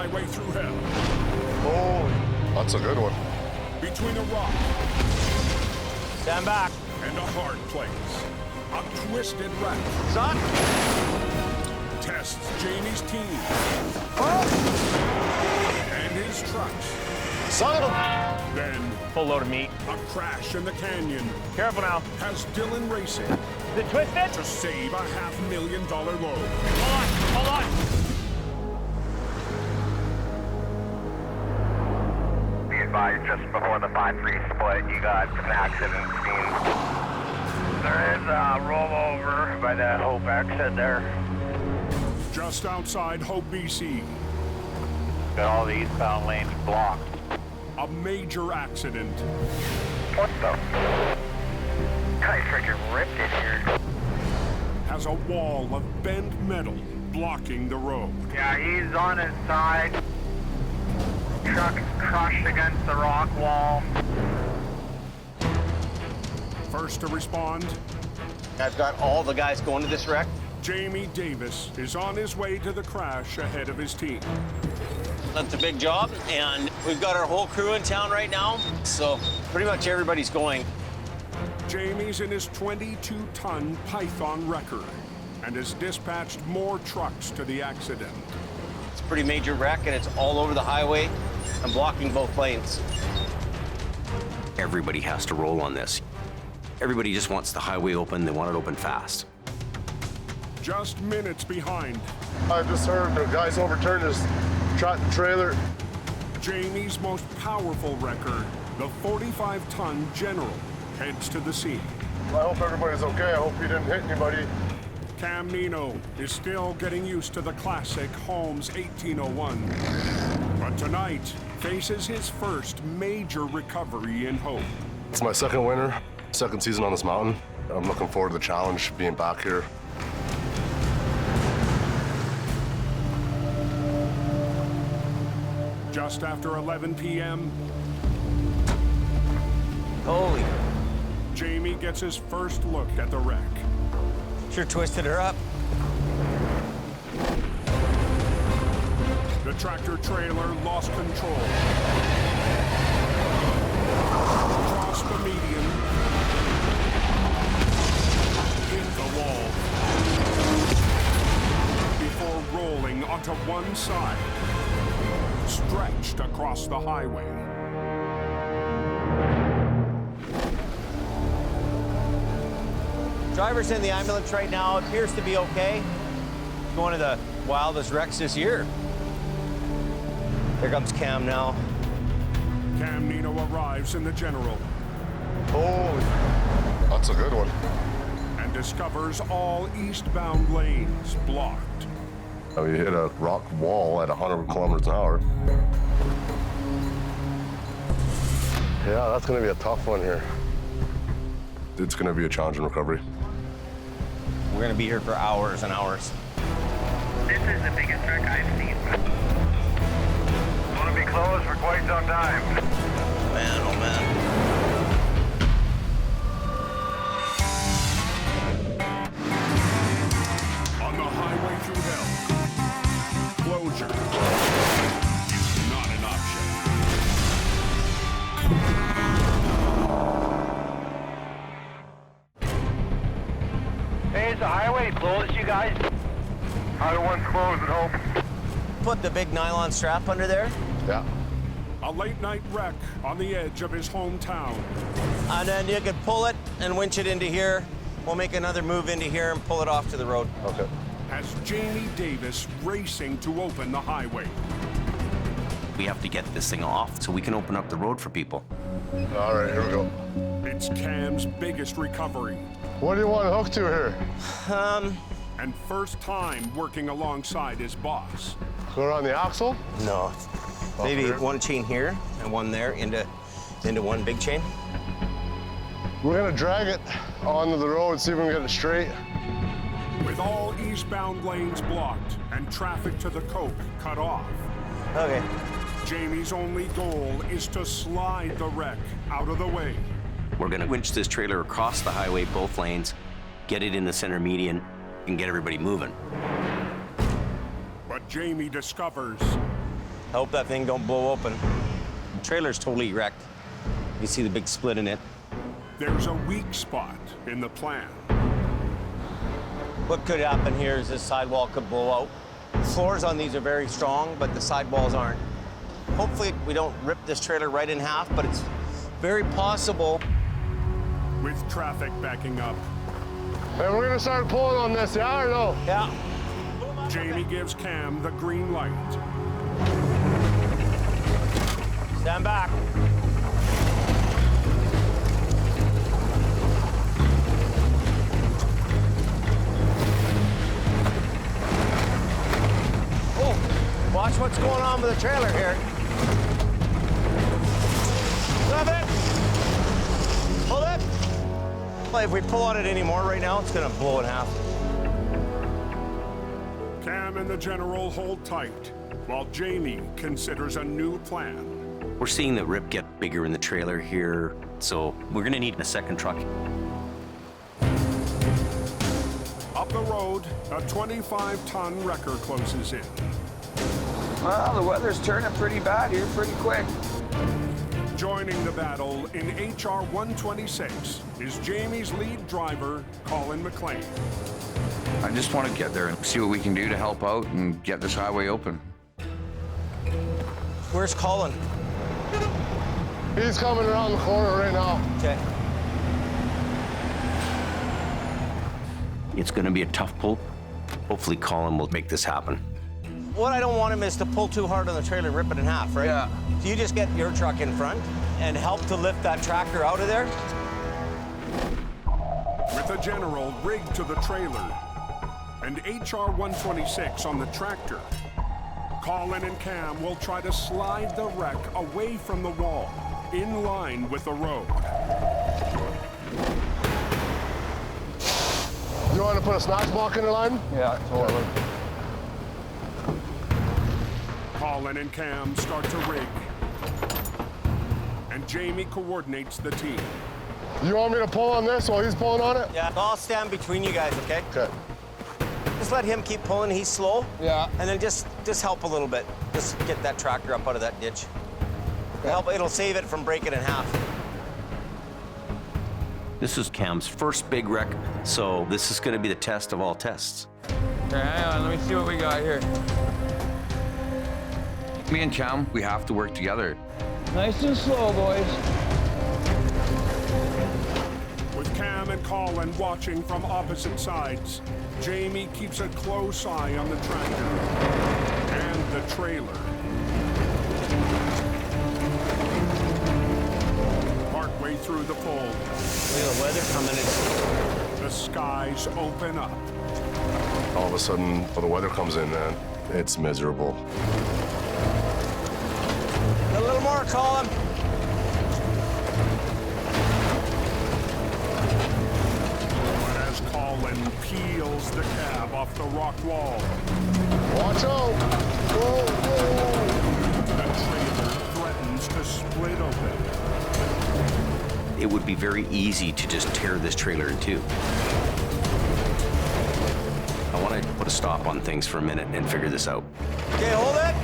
highway through hell. Oh, that's a good one. Between a rock Stand back. and a hard place. A twisted wreck Son. tests Jamie's team and his trucks. Son of a... Then Full load of meat. a crash in the canyon Careful now. has Dylan racing Is it twisted? to save a $500,000 load. Hold on. Be advised, just before the 5-3 split, you got an accident scene. There is a rollover by that Hope exit there. Just outside Hope, BC, Got all the eastbound lanes blocked. a major accident. What the? Guy freaking ripped it here. Has a wall of bent metal blocking the road. Yeah, he's on his side. Truck crushed against the rock wall. First to respond, I've got all the guys going to this wreck. Jamie Davis is on his way to the crash ahead of his team. That's a big job, and we've got our whole crew in town right now, so pretty much everybody's going. Jamie's in his 22-ton Python wrecker and has dispatched more trucks to the accident. It's a pretty major wreck, and it's all over the highway and blocking both lanes. Everybody has to roll on this. Everybody just wants the highway open. They want it open fast. Just minutes behind, I just heard the guys overturned his trailer. Jamie's most powerful wrecker, the 45-ton General, heads to the scene. I hope everybody's okay. I hope he didn't hit anybody. Cam Nino is still getting used to the classic Holmes 1801, but tonight faces his first major recovery in Hope. It's my second winter, second season on this mountain. I'm looking forward to the challenge, being back here. Just after 11 p.m., Holy, Jamie gets his first look at the wreck. sure twisted her up. The tractor trailer lost control. Crossed the median. Hit the wall. Before rolling onto one side. Stretched across the highway. Driver's in the ambulance right now. Appears to be okay. One of the wildest wrecks this year. Here comes Cam now. Cam Nino arrives in the General Holy, that's a good one. and discovers all eastbound lanes blocked. We hit a rock wall at 100 kilometers an hour. Yeah, that's gonna be a tough one here. It's gonna be a challenging recovery. We're gonna be here for hours and hours. This is the biggest wreck I've seen. It's gonna be closed for quite some time. Man, oh man. On the highway through hell, closure is not an option. Hey, is the highway closed, you guys? Highway 1's closed at Hope. Put the big nylon strap under there, Yeah. A late-night wreck on the edge of his hometown. and then you can pull it and winch it into here. We'll make another move into here and pull it off to the road. Okay. Has Jamie Davis racing to open the highway. We have to get this thing off so we can open up the road for people. All right, here we go. It's Cam's biggest recovery What do you want to hook to here? and first time working alongside his boss. Go around the axle? No. Maybe here? one chain here and one there into one big chain. We're gonna drag it onto the road, see if we can get it straight. With all eastbound lanes blocked and traffic to the Coke cut off, Okay. Jamie's only goal is to slide the wreck out of the way. We're gonna winch this trailer across the highway, both lanes, get it in the center median, and get everybody moving. But Jamie discovers hope that thing don't blow open. The trailer's totally wrecked. You see the big split in it. There's a weak spot in the plan. What could happen here is this sidewall could blow out. The floors on these are very strong, but the sidewalls aren't. Hopefully we don't rip this trailer right in half, but it's very possible. With traffic backing up, Hey, we're gonna start pulling on this, yeah or no? Yeah. Jamie gives Cam the green light. Stand back. Oh, watch what's going on with the trailer here. Stop it! Hold it! If we pull on it anymore right now, it's gonna blow in half. Cam and the General hold tight, while Jamie considers a new plan. We're seeing the rip get bigger in the trailer here, so we're gonna need a second truck. Up the road, a 25-ton wrecker closes in. Well, the weather's turning pretty bad here pretty quick. Joining the battle in HR 126 is Jamie's lead driver, Colin McLean. I just want to get there and see what we can do to help out and get this highway open. Where's Colin? He's coming around the corner right now. Okay. It's gonna be a tough pull. Hopefully Colin will make this happen. What I don't want him is to pull too hard on the trailer and rip it in half, right? Yeah. So you just get your truck in front and help to lift that tractor out of there. With the General rigged to the trailer and HR 126 on the tractor, Colin and Cam will try to slide the wreck away from the wall, in line with the road. You want to put a snatch block in the line? Yeah, totally. Colin and Cam start to rig, and Jamie coordinates the team. You want me to pull on this while he's pulling on it? Yeah. I'll stand between you guys, okay? Okay. Just let him keep pulling. He's slow. Yeah. And then just help a little bit. Just get that tractor up out of that ditch. It'll save it from breaking in half. This is Cam's first big wreck, so this is gonna be the test of all tests. Okay, hang on, let me see what we got here. Me and Cam, we have to work together. Nice and slow, boys. With Cam and Colin watching from opposite sides, Jamie keeps a close eye on the tractor and the trailer. Partway through the pull, Feel the weather coming in. the skies open up. All of a sudden, when the weather comes in, man, it's miserable. A little more, Colin. But as Colin peels the cab off the rock wall, Watch out! Whoa, whoa. the trailer threatens to split open. It would be very easy to just tear this trailer in two. I want to put a stop on things for a minute and figure this out. Okay, hold it.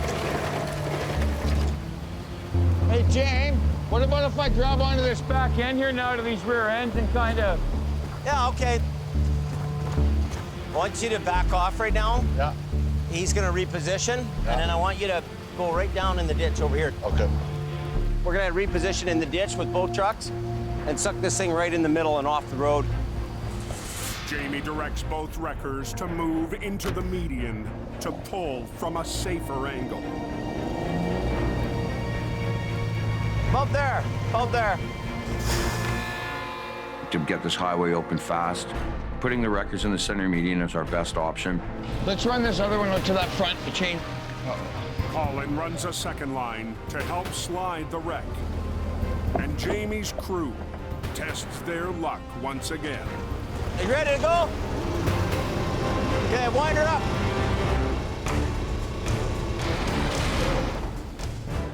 Hey, James, what about if I grab onto this back end here now to these rear ends and kind of... Yeah, okay. I want you to back off right now. Yeah. He's gonna reposition, and then I want you to go right down in the ditch over here. Okay. We're gonna reposition in the ditch with both trucks and suck this thing right in the middle and off the road. Jamie directs both wreckers to move into the median to pull from a safer angle. Up there, up there. To get this highway open fast, putting the wreckers in the center median is our best option. Let's run this other one to that front to chain. Colin runs a second line to help slide the wreck. And Jamie's crew tests their luck once again. You ready to go? Okay, wind her up.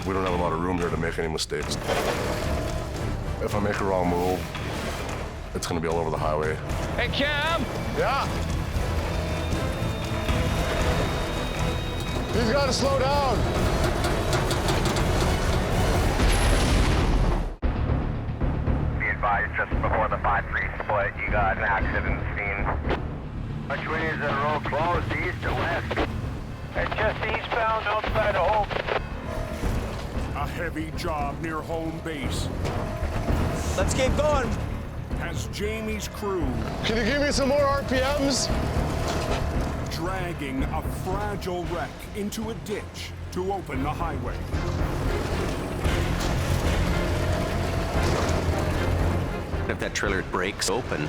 We don't have a lot of room here to make any mistakes. If I make a wrong move, it's gonna be all over the highway. Hey, Cam! Yeah. He's gotta slow down. 5-3 split. You got an accident scene. Which way is the road closed, east or west? It's just eastbound outside of Hope. A heavy job near home base Let's keep going. has Jamie's crew Can you give me some more RPMs? dragging a fragile wreck into a ditch to open the highway. If that trailer breaks open,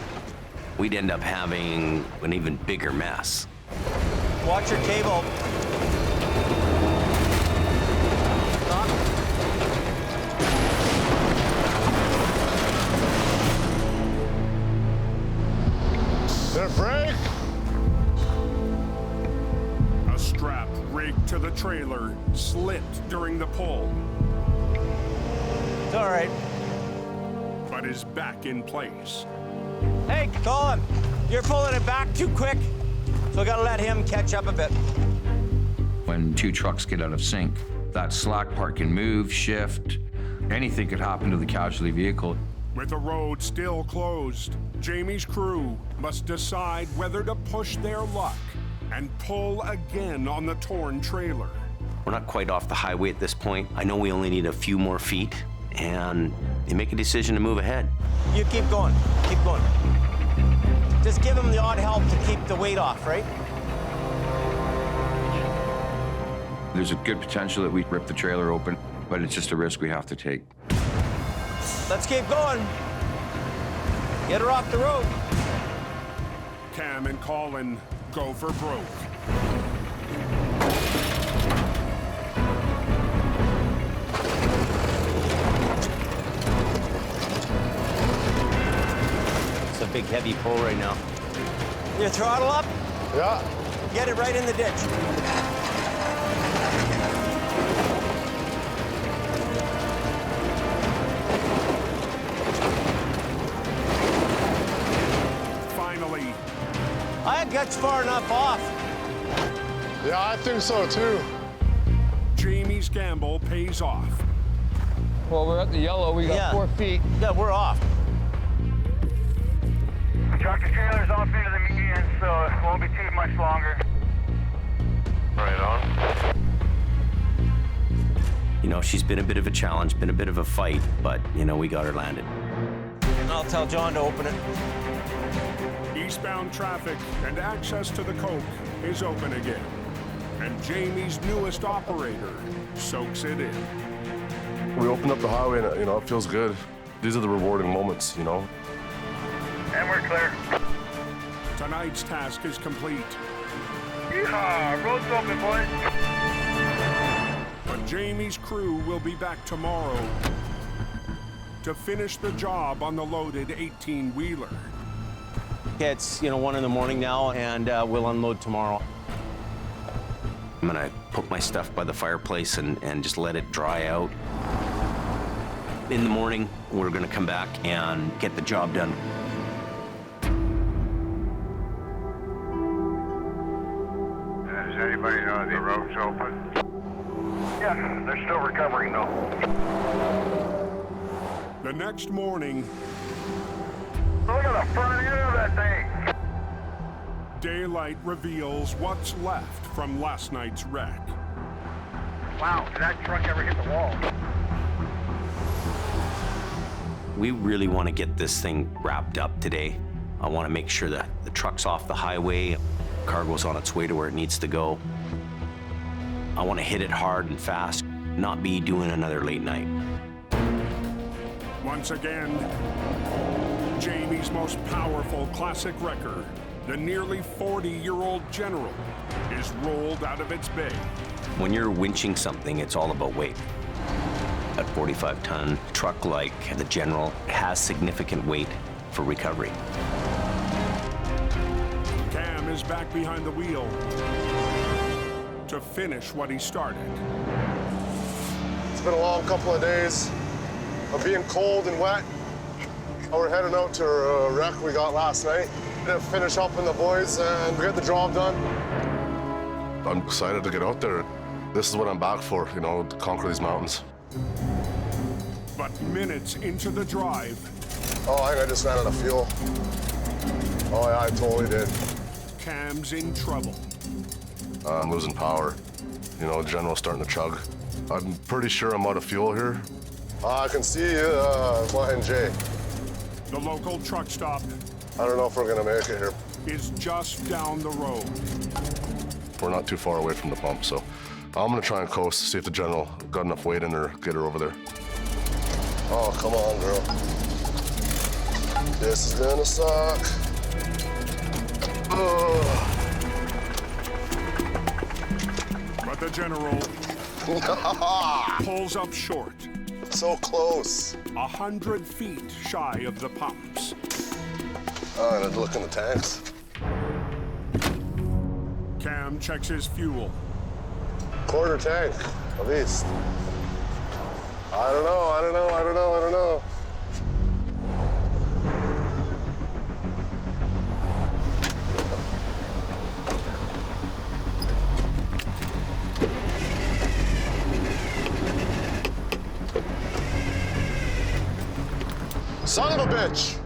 we'd end up having an even bigger mess. Watch your cable. Stop. Did it break? A strap rigged to the trailer slipped during the pull, It's all right. but is back in place. Hey, Colin, you're pulling it back too quick, so I gotta let him catch up a bit. When two trucks get out of sync, that slack part can move, shift. Anything could happen to the casualty vehicle. With the road still closed, Jamie's crew must decide whether to push their luck and pull again on the torn trailer. We're not quite off the highway at this point. I know we only need a few more feet, and they make a decision to move ahead. You keep going. Keep going. Just give him the odd help to keep the weight off, right? There's a good potential that we rip the trailer open, but it's just a risk we have to take. Let's keep going. Get her off the road. Cam and Colin go for broke. It's a big heavy pull right now. Your throttle up, Yeah. get it right in the ditch. Finally, I got far enough off. Yeah, I think so too. Jamie's gamble pays off. Well, we're at the yellow. We got Yeah. 4 feet. Yeah, we're off. Tractor trailer's off into the median, so it won't be too much longer. Right on. You know, she's been a bit of a challenge, been a bit of a fight, but, you know, we got her landed. I'll tell John to open it. Eastbound traffic and access to the Coke is open again. And Jamie's newest operator soaks it in. We opened up the highway and, you know, it feels good. These are the rewarding moments, you know? And we're clear. Tonight's task is complete, Yeehaw! Road's open, boys. but Jamie's crew will be back tomorrow to finish the job on the loaded 18-wheeler. It's, 1 in the morning now, and we'll unload tomorrow. I'm gonna put my stuff by the fireplace and just let it dry out. In the morning, we're gonna come back and get the job done. Does anybody know the road's open? Yeah, they're still recovering though. The next morning, Look at the front end of that thing. daylight reveals what's left from last night's wreck. Wow, did that truck ever hit the wall? We really want to get this thing wrapped up today. I want to make sure that the truck's off the highway, cargo's on its way to where it needs to go. I want to hit it hard and fast, not be doing another late night. Once again, Jamie's most powerful classic wrecker, the nearly 40-year-old General, is rolled out of its bay. When you're winching something, it's all about weight. A 45-ton truck like the General has significant weight for recovery. Cam is back behind the wheel to finish what he started. It's been a long couple of days of being cold and wet. We're heading out to a wreck we got last night. Gonna finish up with the boys and get the job done. I'm excited to get out there. This is what I'm back for, you know, to conquer these mountains. But minutes into the drive, Oh, I think I just ran out of fuel. Oh, yeah, I totally did. Cam's in trouble. I'm losing power. You know, the General's starting to chug. I'm pretty sure I'm out of fuel here. I can see Flying J. The local truck stop I don't know if we're gonna make it here. is just down the road. We're not too far away from the pump, so I'm gonna try and coast, see if the General got enough weight in her, get her over there. Oh, come on, girl. This is gonna suck. Ugh. But the General pulls up short, So close. 100 feet shy of the pumps. Oh, I had to look in the tanks. Cam checks his fuel. Quarter tank, at least. I don't know. Son of a bitch!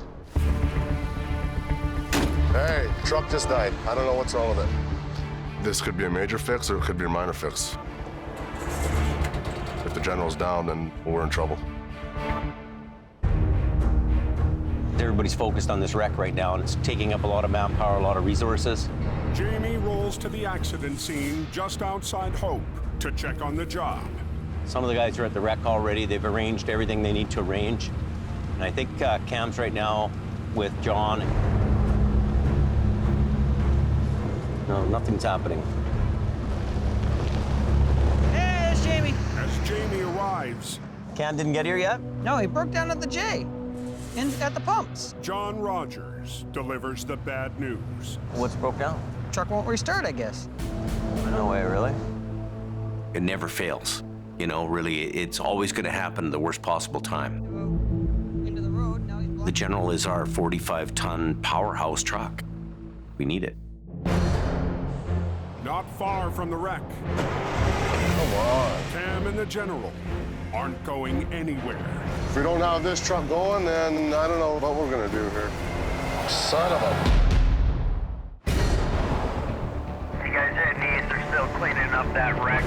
Hey, truck just died. I don't know what's wrong with it. This could be a major fix or it could be a minor fix. If the General's down, then we're in trouble. Everybody's focused on this wreck right now, and it's taking up a lot of manpower, a lot of resources. Jamie rolls to the accident scene just outside Hope to check on the job. Some of the guys are at the wreck already. They've arranged everything they need to arrange. And I think Cam's right now with John. No, nothing's happening. Hey, it's Jamie. As Jamie arrives, Cam didn't get here yet? No, he broke down at the J. At the pumps. John Rogers delivers the bad news. What's broke down? Truck won't restart, I guess. No way, really? It never fails. You know, really, it's always going to happen at the worst possible time. Into the road, now he's The blocking. General is our 45-ton powerhouse truck. We need it. Not far from the wreck, Come on. Cam and the General aren't going anywhere. If we don't have this truck going, then I don't know what we're gonna do here. Son of a... You guys at needs are still cleaning up that wreck.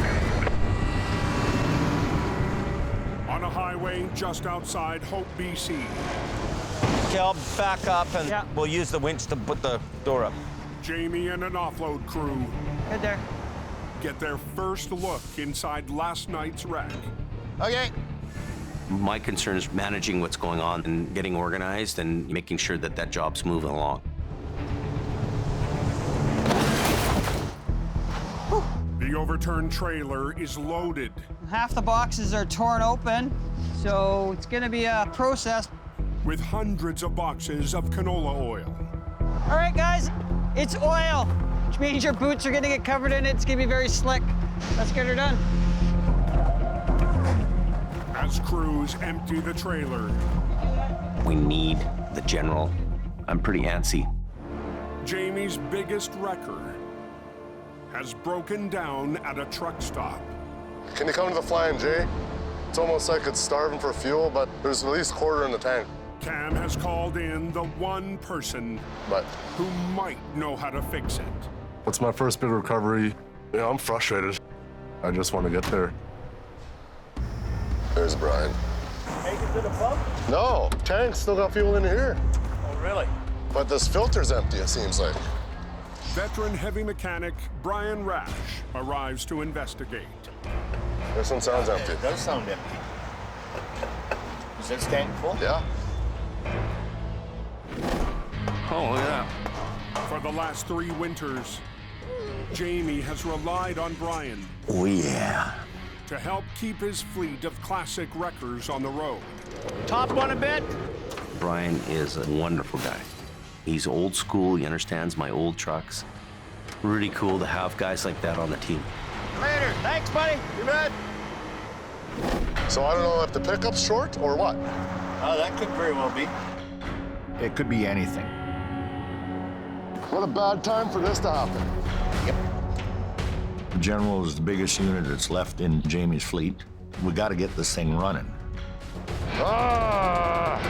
On a highway just outside Hope, BC, Okay, I'll back up and Yeah. we'll use the winch to put the door up. Jamie and an offload crew Good there. get their first look inside last night's wreck. Okay. My concern is managing what's going on and getting organized and making sure that that job's moving along. The overturned trailer is loaded. Half the boxes are torn open, so it's gonna be a process. With hundreds of boxes of canola oil. All right, guys, it's oil, which means your boots are gonna get covered in it. It's gonna be very slick. Let's get her done. As crews empty the trailer, We need the General. I'm pretty antsy. Jamie's biggest wrecker has broken down at a truck stop. Can you come to the Flying J? It's almost like it's starving for fuel, but there's at least a quarter in the tank. Cam has called in the one person But who might know how to fix it. It's my first big recovery. You know, I'm frustrated. I just want to get there. there's Brian. Make it to the pump? No, tank's still got fuel in here. Oh, really? But this filter's empty, it seems like. Veteran heavy mechanic Brian Rash arrives to investigate. This one sounds empty. It does sound empty. Is this tank full? Yeah. Oh, look at that. For the last 3 winters, Jamie has relied on Brian Oh, yeah. to help keep his fleet of classic wreckers on the road. Top one a bit. Brian is a wonderful guy. He's old school. He understands my old trucks. Really cool to have guys like that on the team. Later. Thanks, buddy. You bet. So I don't know if the pickup's short or what. Oh, that could very well be. It could be anything. What a bad time for this to happen. The General is the biggest unit that's left in Jamie's fleet. We got to get this thing running. Ah!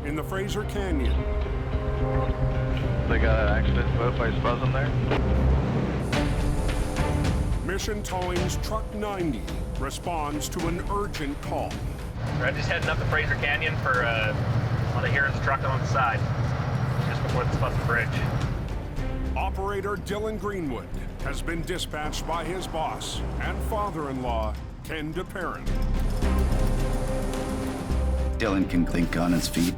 in the Fraser Canyon. They got an accident boat by buzzing there. Mission Towing's Truck 90 responds to an urgent call. We're just heading up the Fraser Canyon for, I hear there's a truck on the side, just before the Sputz Bridge. Operator Dylan Greenwood has been dispatched by his boss and father-in-law, Ken DeParent. Dylan can think on his feet.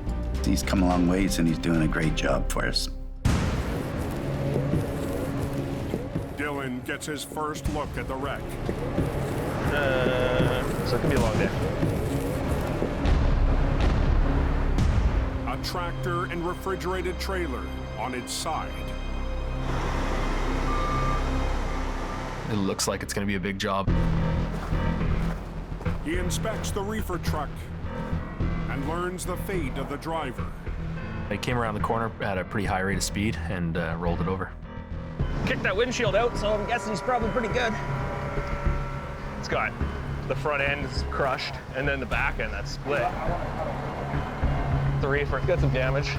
He's come a long ways and he's doing a great job for us. Dylan gets his first look at the wreck. So it could be a long day. A tractor and refrigerated trailer on its side. It looks like it's going to be a big job. He inspects the reefer truck and learns the fate of the driver. It came around the corner at a pretty high rate of speed and rolled it over. Kicked that windshield out, so I'm guessing he's probably pretty good. It's got the front end is crushed, and then the back end that's split. The reefer's got some damage.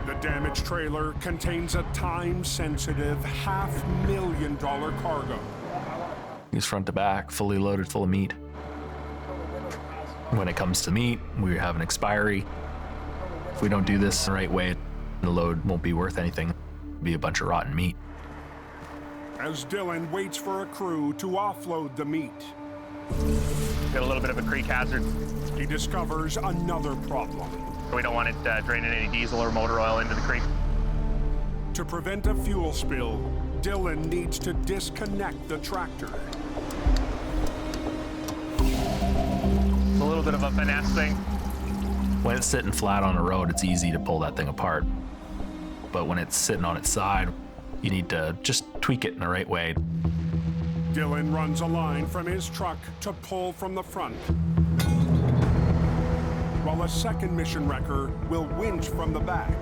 The damaged trailer contains a time-sensitive $500,000 cargo. He's front to back, fully loaded, full of meat. When it comes to meat, we have an expiry. If we don't do this the right way, the load won't be worth anything. It'll be a bunch of rotten meat. As Dylan waits for a crew to offload the meat, Got a little bit of a creek hazard. he discovers another problem. We don't want it draining any diesel or motor oil into the creek. To prevent a fuel spill, Dylan needs to disconnect the tractor. It's a little bit of a finesse thing. When it's sitting flat on the road, it's easy to pull that thing apart. But when it's sitting on its side, you need to just tweak it in the right way. Dylan runs a line from his truck to pull from the front, while a second mission wrecker will winch from the back.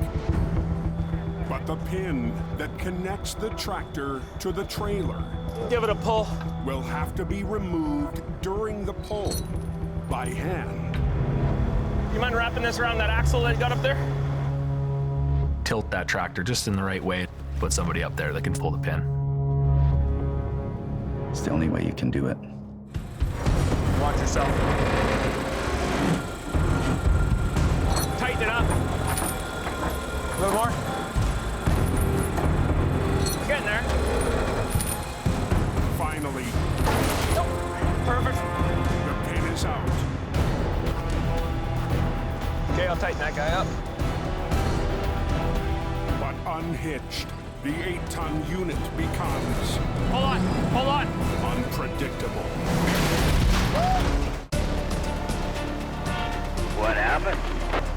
But the pin that connects the tractor to the trailer Give it a pull. will have to be removed during the pull by hand. You mind wrapping this around that axle that you got up there? Tilt that tractor just in the right way. Put somebody up there that can pull the pin. It's the only way you can do it. Watch yourself. Tighten it up. A little more. Getting there. Finally, Nope. Perfect. the pin is out. Okay, I'll tighten that guy up. But unhitched, the 8-ton unit becomes Hold on, hold on. unpredictable. What happened?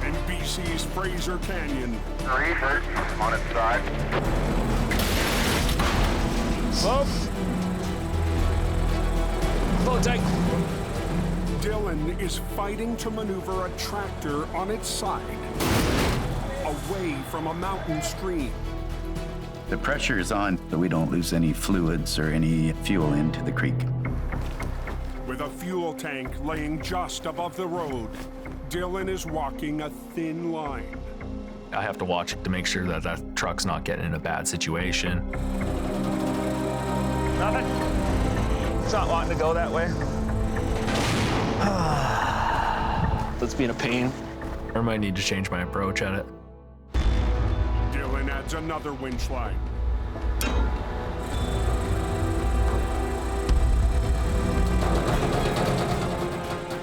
In BC's Fraser Canyon, Reefer on its side. Slow. Pull it tight. Dylan is fighting to maneuver a tractor on its side, away from a mountain stream. The pressure is on so we don't lose any fluids or any fuel into the creek. With a fuel tank laying just above the road, Dylan is walking a thin line. I have to watch it to make sure that that truck's not getting in a bad situation. Nothing. It's not wanting to go that way. That's being a pain. I might need to change my approach at it. Dylan adds another winch line.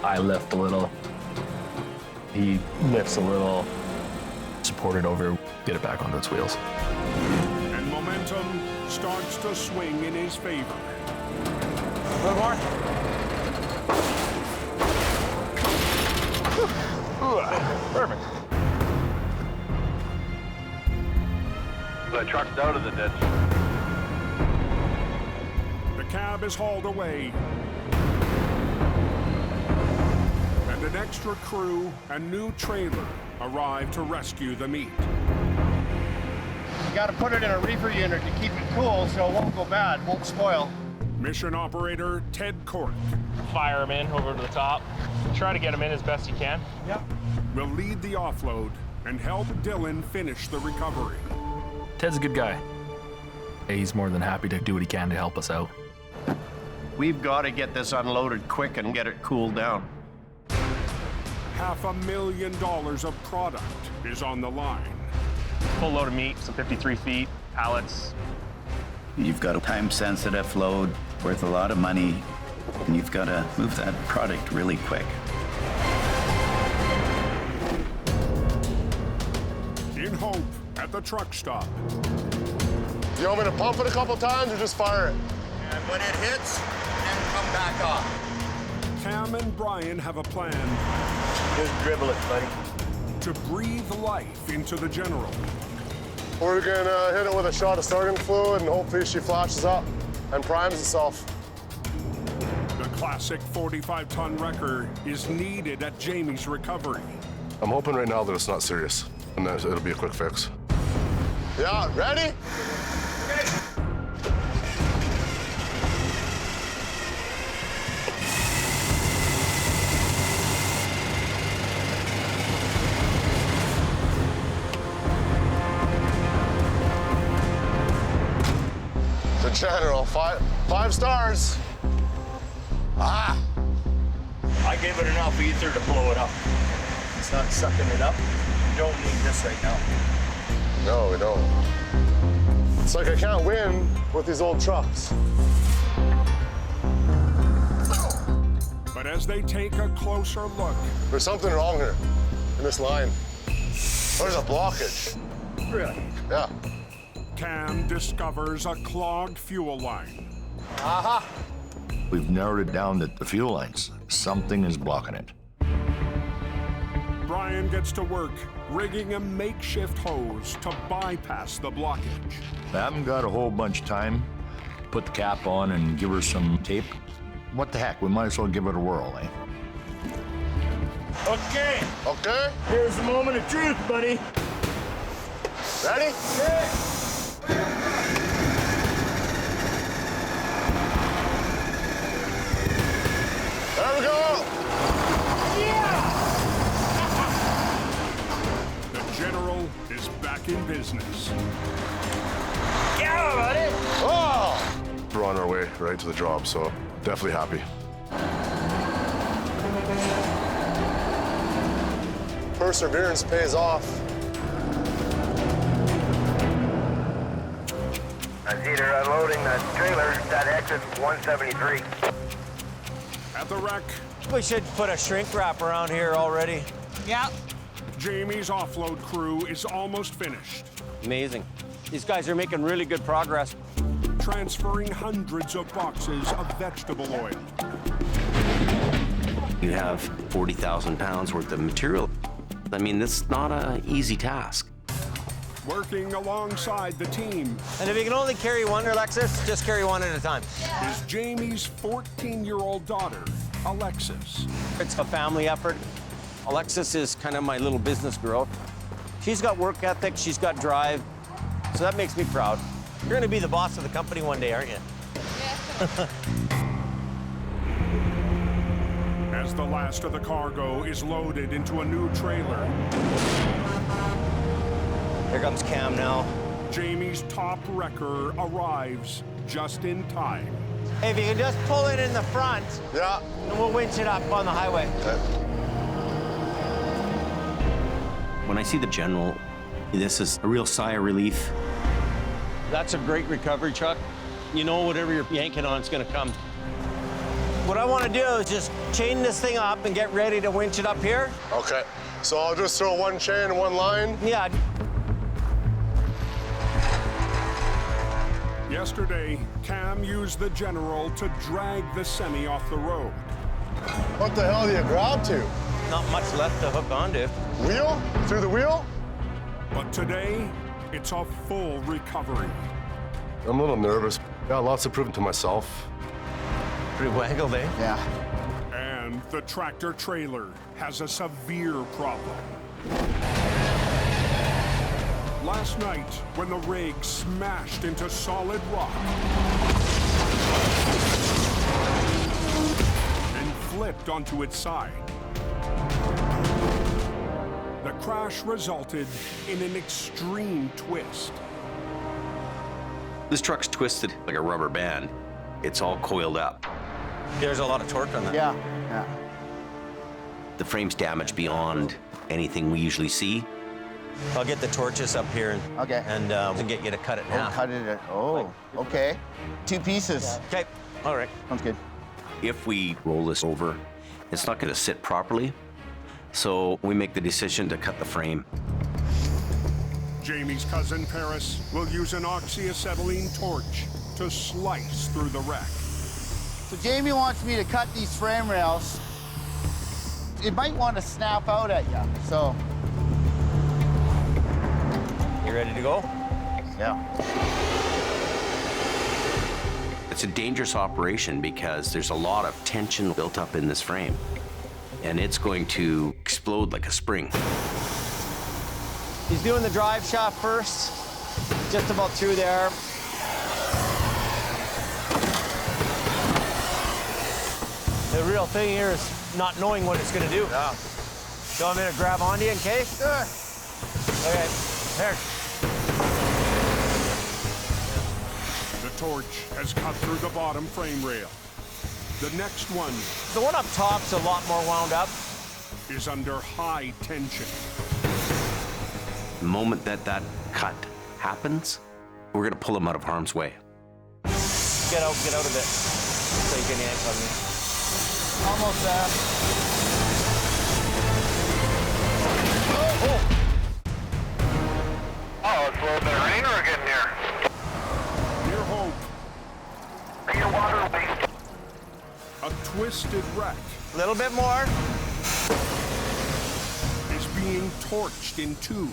I lift a little. He lifts a little. Support it over, get it back onto its wheels. And momentum starts to swing in his favor. A little more. Perfect. The truck's out of the ditch. The cab is hauled away. And an extra crew and new trailer arrive to rescue the meat. You gotta put it in a reefer unit to keep it cool so it won't go bad, won't spoil. Mission operator Ted Cork Fire him in over to the top. Try to get him in as best you can. Yep. Will lead the offload and help Dylan finish the recovery. Ted's a good guy. He's more than happy to do what he can to help us out. We've got to get this unloaded quick and get it cooled down. $500,000 of product is on the line. Full load of meat, some 53 feet, pallets. You've got a time-sensitive load worth a lot of money, and you've got to move that product really quick. In hope at the truck stop. You want me to pump it a couple times or just fire it? And when it hits, then come back off. Cam and Brian have a plan. Just dribble it, buddy. To breathe life into the General. We're gonna hit it with a shot of starting fluid and hopefully she flashes up and primes itself. The classic 45-ton wrecker is needed at Jamie's recovery. I'm hoping right now that it's not serious and that it'll be a quick fix. Yeah, ready? The General, five stars. Ah! I gave it enough ether to blow it up. It's not sucking it up. You don't need this right now. No, we don't. It's like I can't win with these old trucks. But as they take a closer look, there's something wrong here in this line. There's a blockage. Really? Yeah. Cam discovers a clogged fuel line. Aha! We've narrowed it down that the fuel lines, something is blocking it. Brian gets to work rigging a makeshift hose to bypass the blockage. I haven't got a whole bunch of time. Put the cap on and give her some tape. What the heck, we might as well give it a whirl, eh? Okay. Okay. Here's the moment of truth, buddy. Ready? Yeah. There we go. Yeah! The General is back in business. Get out, buddy! Oh! We're on our way right to the job, so definitely happy. Perseverance pays off. I see they're unloading the trailer. That exit 173. At the wreck, We should put a shrink wrap around here already. Yeah. Jamie's offload crew is almost finished, Amazing. These guys are making really good progress. transferring hundreds of boxes of vegetable oil. You have 40,000 pounds worth of material. I mean, this is not an easy task. Working alongside the team And if you can only carry one, Alexis, just carry one at a time. is Jamie's 14-year-old daughter, Alexis. It's a family effort. Alexis is kind of my little business girl. She's got work ethic, she's got drive, so that makes me proud. You're gonna be the boss of the company one day, aren't you? As the last of the cargo is loaded into a new trailer, Here comes Cam now. Jamie's top wrecker arrives just in time. Hey, if you can just pull it in the front, Yeah. and we'll winch it up on the highway. Okay. When I see the General, this is a real sigh of relief. That's a great recovery truck. You know whatever you're yanking on is gonna come. What I wanna do is just chain this thing up and get ready to winch it up here. Okay. So I'll just throw one chain and one line. Yeah. Yesterday, Cam used the General to drag the semi off the road. What the hell do you grab to? Not much left to hook onto. Wheel? Through the wheel? But today, it's a full recovery. I'm a little nervous. Got lots to prove to myself. Pretty waggled, eh? Yeah. And the tractor trailer has a severe problem. Last night, when the rig smashed into solid rock, and flipped onto its side. The crash resulted in an extreme twist. This truck's twisted like a rubber band. It's all coiled up. There's a lot of torque on that. Yeah. The frame's damaged beyond anything we usually see. I'll get the torches up here Okay. and get you to cut it in half. Cut it. Oh, okay. 2 pieces. Okay, all right. Sounds good. If we roll this over, it's not gonna sit properly. So we make the decision to cut the frame. Jamie's cousin Paris will use an oxyacetylene torch to slice through the wreck. So Jamie wants me to cut these frame rails. It might want to snap out at you, so. You ready to go? Yeah. It's a dangerous operation because there's a lot of tension built up in this frame, and it's going to explode like a spring. He's doing the drive shaft first, just about through there. The real thing here is not knowing what it's going to do. Yeah. So I'm going to grab onto you in case? Sure. Okay, there. The torch has cut through the bottom frame rail. The next one, The one up top's a lot more wound up. is under high tension. The moment that cut happens, we're gonna pull him out of harm's way. Get out of it so you can yank on me. Almost there. Oh, it's a little bit of rain we're getting here. Near hope, Your water leak. a twisted wreck A little bit more. is being torched in two.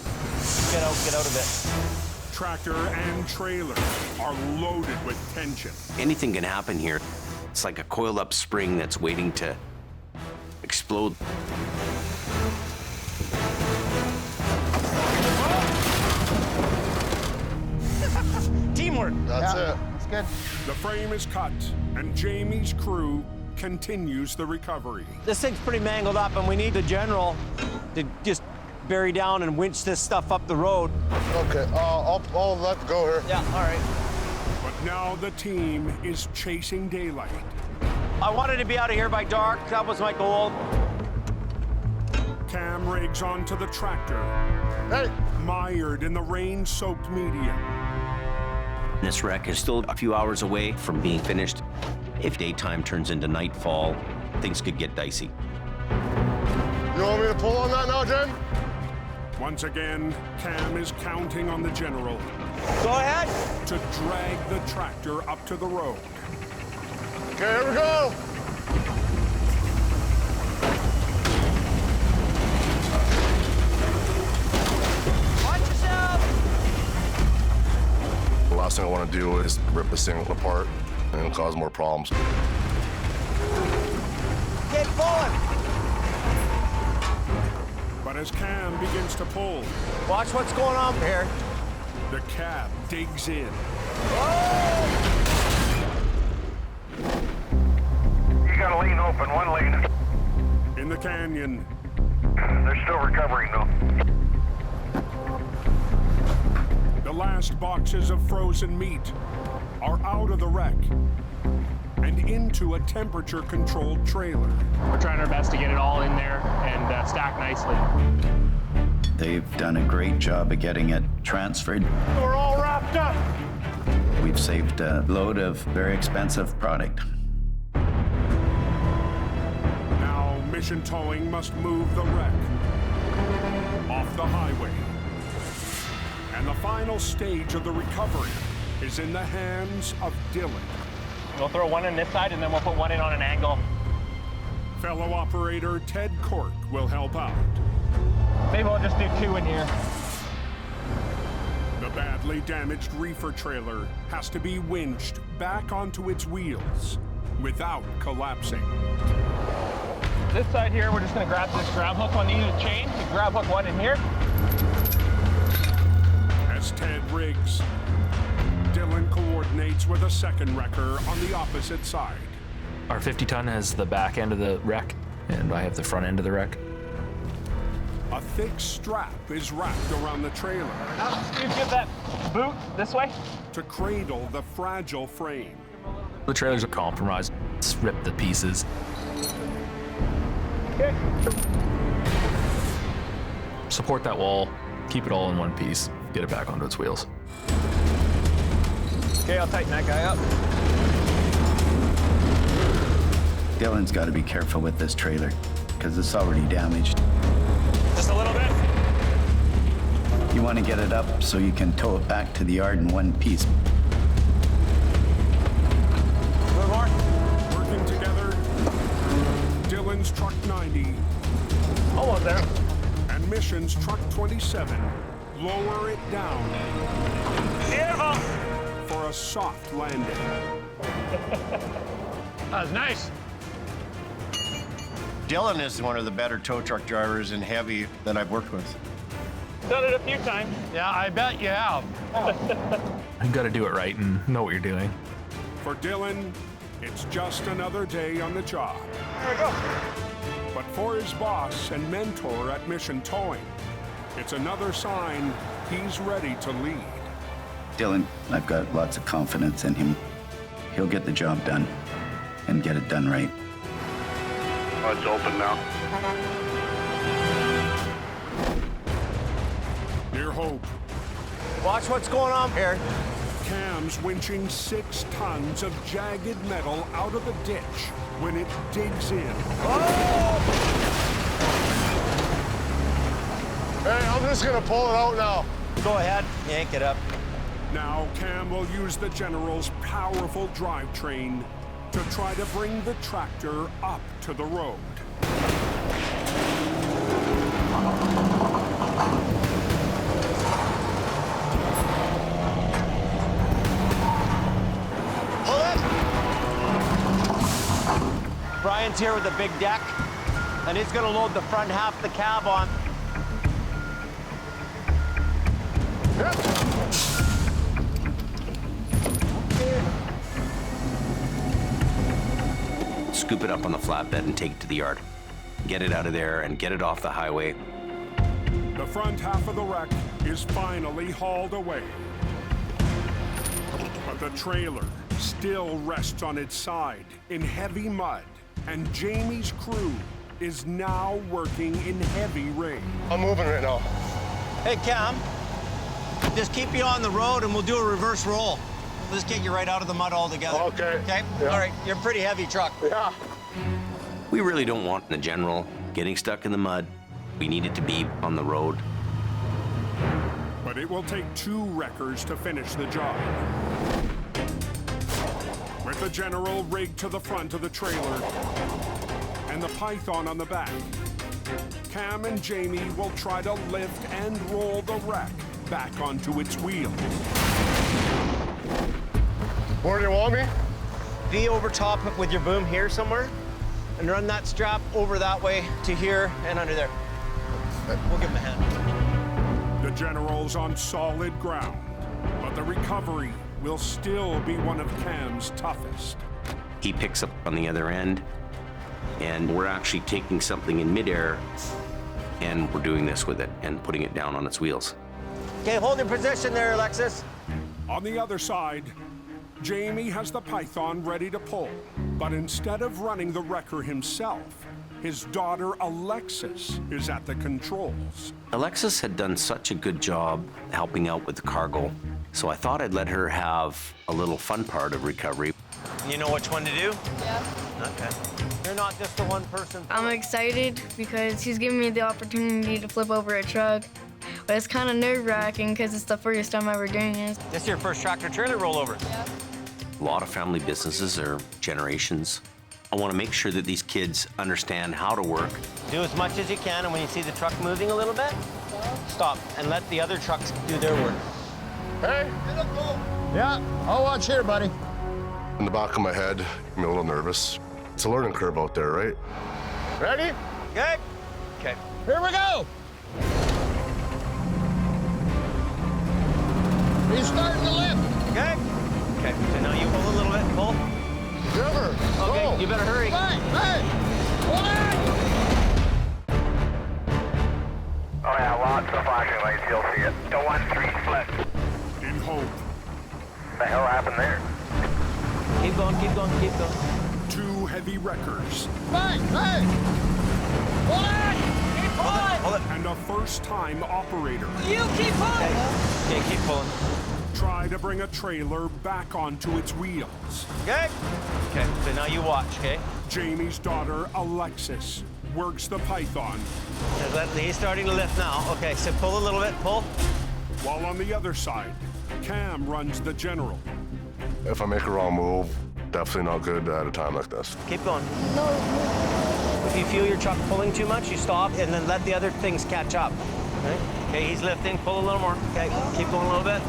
Get out of it. Tractor and trailer are loaded with tension. Anything can happen here. It's like a coiled up spring that's waiting to explode. Teamwork. That's it. That's good. The frame is cut, and Jamie's crew continues the recovery. This thing's pretty mangled up, and we need the general to just bury down and winch this stuff up the road. Okay, I'll let go here. Yeah, all right. But now the team is chasing daylight. I wanted to be out of here by dark. That was my goal. Cam rigs onto the tractor, Hey, mired in the rain-soaked medium. This wreck is still a few hours away from being finished. If daytime turns into nightfall, things could get dicey. you want me to pull on that now, Jen? Once again, Cam is counting on the general Go ahead. to drag the tractor up to the road. Okay, here we go. Watch yourself. The last thing I want to do is rip this thing apart and cause more problems. Get pulling. But as Cam begins to pull, Watch what's going on here. the cab digs in. You got a lane open, one lane. In the canyon, They're still recovering though. the last boxes of frozen meat are out of the wreck and into a temperature-controlled trailer. We're trying our best to get it all in there and stack nicely. They've done a great job of getting it transferred. We're all wrapped up. We've saved a load of very expensive product. Now, Mission Towing must move the wreck off the highway. And the final stage of the recovery is in the hands of Dylan. We'll throw one in this side and then we'll put one in on an angle. Fellow operator Ted Cork will help out. Maybe we'll just do two in here. The badly damaged reefer trailer has to be winched back onto its wheels without collapsing. This side here, we're just gonna grab this grab hook on either chain. You grab hook one in here. As Ted rigs, Dylan coordinates with a second wrecker on the opposite side. Our 50-ton has the back end of the wreck, and I have the front end of the wreck. A thick strap is wrapped around the trailer. You get that boot this way? To cradle the fragile frame. The trailers are compromised. It's ripped to pieces. Okay. Support that wall, keep it all in one piece, get it back onto its wheels. Okay, I'll tighten that guy up. Dylan's got to be careful with this trailer because it's already damaged. Just a little bit. You want to get it up so you can tow it back to the yard in one piece. A little more. Working together, Dylan's truck 90 Almost there. and Mission's truck 27 lower it down Beautiful. for a soft landing. That was nice. Dylan is one of the better tow truck drivers in heavy that I've worked with. Done it a few times. Yeah, I bet you have. You gotta do it right and know what you're doing. For Dylan, it's just another day on the job. There we go. But for his boss and mentor at Mission Towing, it's another sign he's ready to lead. Dylan, I've got lots of confidence in him. He'll get the job done and get it done right. Oh, it's open now. Near Hope, Watch what's going on here. Cam's winching 6 tons of jagged metal out of the ditch when it digs in. Hey, I'm just gonna pull it out now. Go ahead, yank it up. Now Cam will use the General's powerful drivetrain to try to bring the tractor up to the road. Pull it. Brian's here with a big deck, and he's gonna load the front half of the cab on. Scoop it up on the flatbed and take it to the yard. Get it out of there and get it off the highway. The front half of the wreck is finally hauled away. But the trailer still rests on its side in heavy mud, and Jamie's crew is now working in heavy rain. I'm moving right now. Hey, Cam, just keep you on the road and we'll do a reverse roll. We'll just get you right out of the mud altogether. Okay. Okay? Yeah. All right, you're a pretty heavy truck. Yeah. We really don't want the General getting stuck in the mud. We need it to be on the road. But it will take 2 wreckers to finish the job. With the General rigged to the front of the trailer and the Python on the back, Cam and Jamie will try to lift and roll the wreck back onto its wheels. Where do you want me? Be over top with your boom here somewhere and run that strap over that way to here and under there. We'll give him a hand. The General's on solid ground, but the recovery will still be one of Cam's toughest. He picks up on the other end, and we're actually taking something in midair, and we're doing this with it and putting it down on its wheels. Okay, hold your position there, Alexis. On the other side, Jamie has the Python ready to pull, but instead of running the wrecker himself, his daughter Alexis is at the controls. Alexis had done such a good job helping out with the cargo, so I thought I'd let her have a little fun part of recovery. You know which one to do? Yeah. Okay. You're not just the one person. I'm excited because he's giving me the opportunity to flip over a truck. But it's kind of nerve-wracking because it's the first time ever doing it. This is your first tractor-trailer rollover? Yeah. A lot of family businesses are generations. I want to make sure that these kids understand how to work. Do as much as you can, and when you see the truck moving a little bit, stop and let the other trucks do their work. Hey. Yeah, I'll watch here, buddy. In the back of my head, I'm a little nervous. It's a learning curve out there, right? Ready? Good? Okay. Here we go. He's starting to lift. Okay. noise, you'll see it. The 1-3 split. In hope. The hell happened there? Keep going, keep going, keep going. 2 heavy wreckers. Hey, hey! Pull it! Keep pulling! Hold it. And a first-time operator. You keep pulling! Okay, keep pulling. Try to bring a trailer back onto its wheels. Okay? Okay, so now you watch, okay? Jamie's daughter, Alexis, works the Python. He's starting to lift now. Okay, so pull a little bit, pull. While on the other side, Cam runs the General. If I make a wrong move, definitely not good at a time like this. Keep going. If you feel your truck pulling too much, you stop and then let the other things catch up. Okay? Okay, he's lifting. Pull a little more. Okay, keep going a little bit.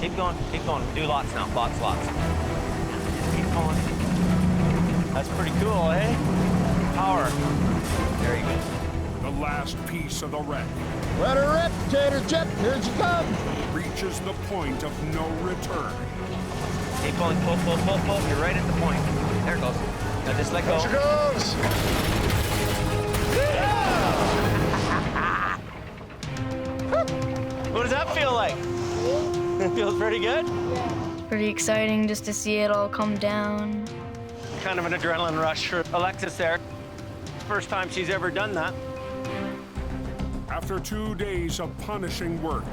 Keep going, keep going. Do lots now, lots. Keep pulling. That's pretty cool, eh? Power. Very good. The last piece of the wreck. Let her rip, Tater Chip. Here she comes. Reaches the point of no return. Keep pulling, pull. You're right at the point. There it goes. Now just let go. There she goes. What does that feel like? It feels pretty good? It's pretty exciting just to see it all come down. Kind of an adrenaline rush for Alexis there. First time she's ever done that. After 2 days of punishing work.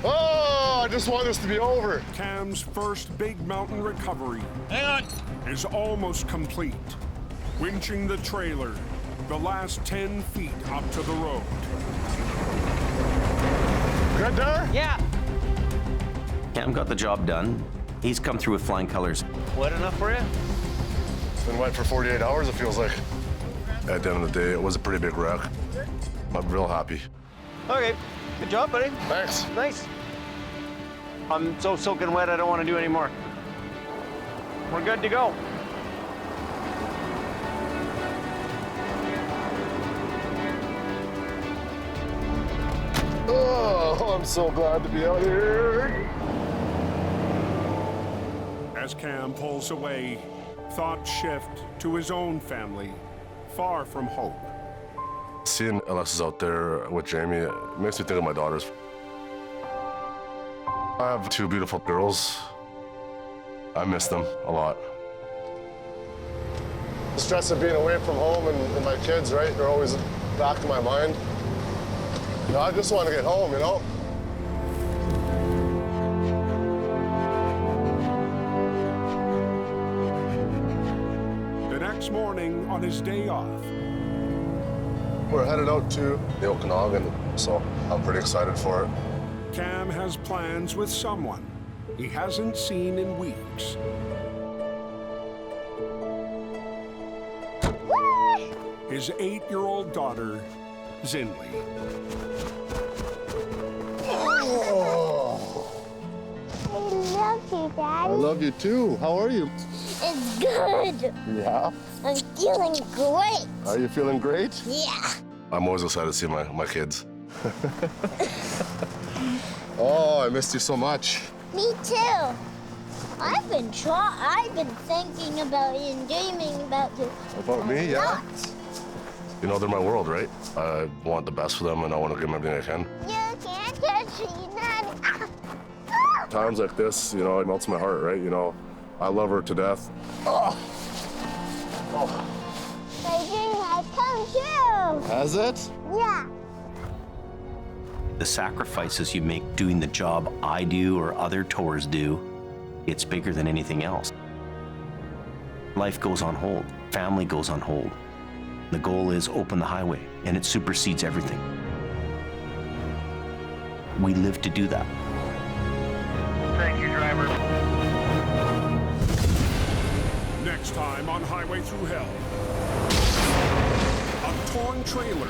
Oh, I just want this to be over. Cam's first big mountain recovery. Hang on. Is almost complete. Winching the trailer, the last 10 feet up to the road. Good there? Yeah. Cam got the job done. He's come through with flying colors. Wet enough for you? It's been wet for 48 hours, it feels like. At the end of the day, it was a pretty big wreck. I'm real happy. Okay, good job, buddy. Thanks. Nice. I'm so soaking wet, I don't want to do any more. We're good to go. Oh, I'm so glad to be out here. As Cam pulls away, thoughts shift to his own family, far from hope. Seeing Alexis out there with Jamie, it makes me think of my daughters. I have 2 beautiful girls. I miss them a lot. The stress of being away from home and my kids, right? They're always back in my mind. You know, I just want to get home, you know? The next morning, on his day off, we're headed out to the Okanagan, so I'm pretty excited for it. Cam has plans with someone he hasn't seen in weeks. His 8-year-old daughter, Zinley. Oh. I love you, Daddy. I love you too. How are you? It's good. Yeah? I'm feeling great. Are you feeling great? Yeah. I'm always excited to see my kids. Oh, I missed you so much. Me too. I've been thinking about you and dreaming about you. About me, yeah? Lots. You know, they're my world, right? I want the best for them, and I want to give them everything I can. You can't touch me, Daddy. Times like this, you know, it melts my heart, right? You know, I love her to death. Oh. Oh. My dream has come true. Has it? Yeah. The sacrifices you make doing the job I do or other towers do, it's bigger than anything else. Life goes on hold. Family goes on hold. The goal is open the highway, and it supersedes everything. We live to do that. Thank you, driver. Next time on Highway Through Hell. A torn trailer.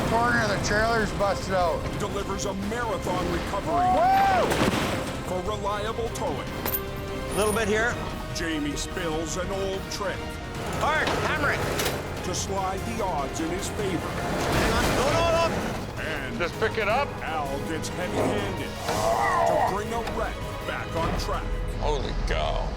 Corner of the trailer's busted out. Delivers a marathon recovery. Woo! For reliable towing. A little bit here. Jamie spills an old trick. Hard, hammer it. To slide the odds in his favor. Hang on, no. And Just pick it up. Al gets heavy-handed to bring a wreck back on track. Holy cow.